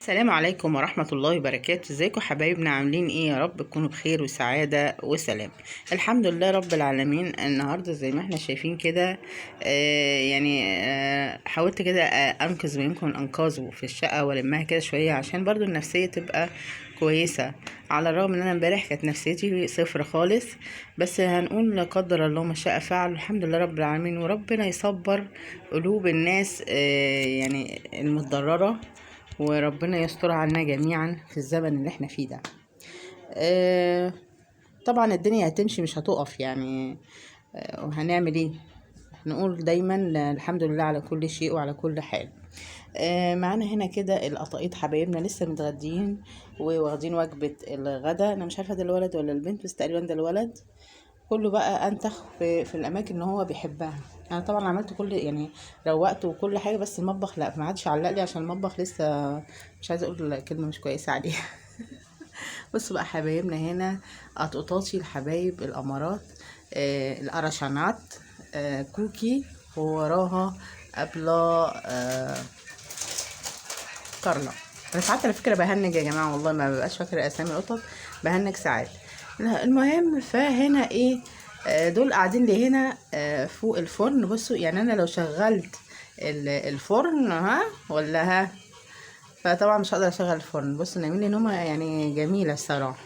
السلام عليكم ورحمة الله وبركاته. ازيكم حبايبنا؟ عاملين ايه؟ يا رب تكونوا بخير وسعادة وسلام. الحمد لله رب العالمين. النهاردة زي ما احنا شايفين كده حاولت كده انقذ ما يمكن انقاذه في الشقة والمها كده شوية عشان برضو النفسية تبقى كويسة، على الرغم ان انا امبارح كانت نفسيتي صفر خالص. بس هنقول لا قدر الله ما شاء فعل. الحمد لله رب العالمين، وربنا يصبر قلوب الناس المتضررة، وربنا يستر عنا جميعا في الزمن اللي احنا فيه ده. طبعا الدنيا هتمشي مش هتقف يعني. وهنعمل ايه؟ نقول دايما الحمد لله على كل شيء وعلى كل حال. معانا هنا كده القطاقيط حبايبنا لسه متغدين وواخدين وجبة الغدا. انا مش عارفة ده الولد ولا البنت، بس تقريبا ده الولد. كله بقى انتخ في الاماكن اللي هو بيحبها. انا طبعا عملت كل يعني روقت وكل حاجه، بس المطبخ لا، ما عادش علق لي عشان المطبخ لسه مش عايزه اقول كلمه مش كويسه عليه. بصوا بقى حبايبنا هنا قطقطاتي الحبايب الامارات، القرشانات، كوكي، ووراها ابله كارلا. انا ساعات على فكره بهنج يا جماعه، والله ما ببقاش فاكره اسامي القطط، بهنج ساعات. المهم فهنا ايه، دول قاعدين لي هنا فوق الفرن. بصوا يعني انا لو شغلت الفرن ولا فطبعا مش هقدر اشغل الفرن. بصوا نايمين لي نومه يعني جميله الصراحه.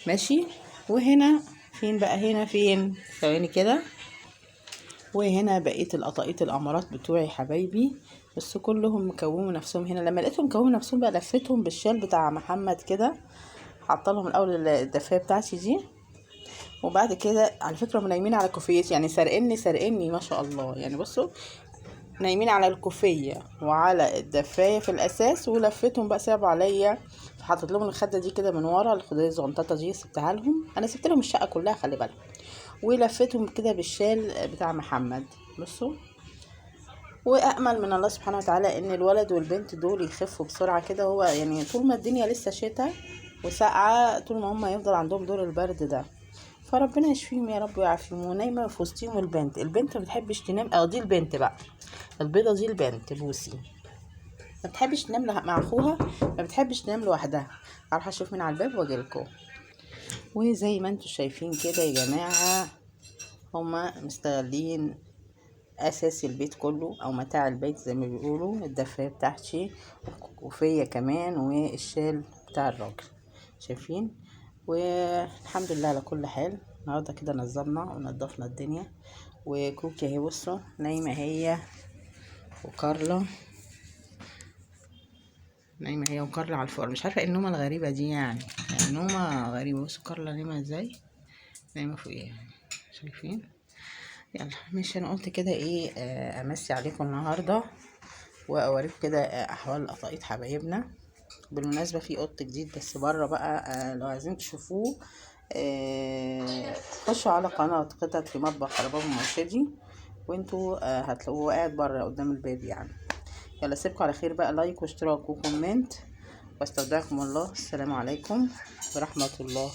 ماشي. وهنا فين بقى؟ هنا فين؟ ثواني كده. وهنا بقيه القطاقيط الامارات بتوعي حبايبي، بس كلهم مكوموا نفسهم هنا. لما لقيتهم مكوموا نفسهم بقى لفتهم بالشال بتاع محمد كده، حاطه لهم الاول الدفايه بتاعتي دي، وبعد كده على فكره هم نايمين على كوفيتي، يعني سرقني ما شاء الله. يعني بصوا نايمين على الكوفيه وعلى الدفايه في الاساس، ولفتهم بقى سابوا عليا. حطيت لهم الخده دي كده من ورا، الخداديه الزغنططه دي سبتها لهم. انا سبت لهم الشقه كلها خلي بالك، ولفتهم كده بالشال بتاع محمد. بصوا، وامل من الله سبحانه وتعالى ان الولد والبنت دول يخفوا بسرعه كده. هو يعني طول ما الدنيا لسه شتاء وساقعه، طول ما هم يفضل عندهم دور البرد ده، فربنا يشفيهم يا رب ويعافيهم. ونايمه في وسطهم البنت ما بتحبش تنام. دي البنت بقى البيضه دي، البنت بوسي ما بتحبش تنام مع اخوها، ما بتحبش تنام لوحدها. اروح اشوف من على الباب واجيلكم. وزي ما انتم شايفين كده يا جماعه، هما مستغلين اساس البيت كله او متاع البيت زي ما بيقولوا، الدفايه بتاعتي وفيا كمان، والشال بتاع الراجل. شايفين؟ والحمد لله على كل حال. النهارده كده نظمنا ونضفنا الدنيا. وكوكي اهي بصوا نايمه هي وكارلا، نايمه هي وكارلا على الفرن. مش عارفه ايه النومه الغريبه دي يعني نومه غريبه. بصوا كارلا نايمه ازاي، نايمه فوقيها. شايفين؟ يلا مش انا قلت كده ايه، امسي عليكم النهارده واوريكم كده احوال قطاقيط حبايبنا. بالمناسبه في قط جديد بس بره بقى، لو عايزين تشوفوه خشوا على قناه قطط في مطبخ رباب مرشدي، وانتوا هتلاقوه قاعد بره قدام الباب يعني. يلا سيبكم على خير بقى، لايك واشتراك وكومنت، واستودعكم الله. السلام عليكم ورحمه الله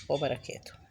وبركاته.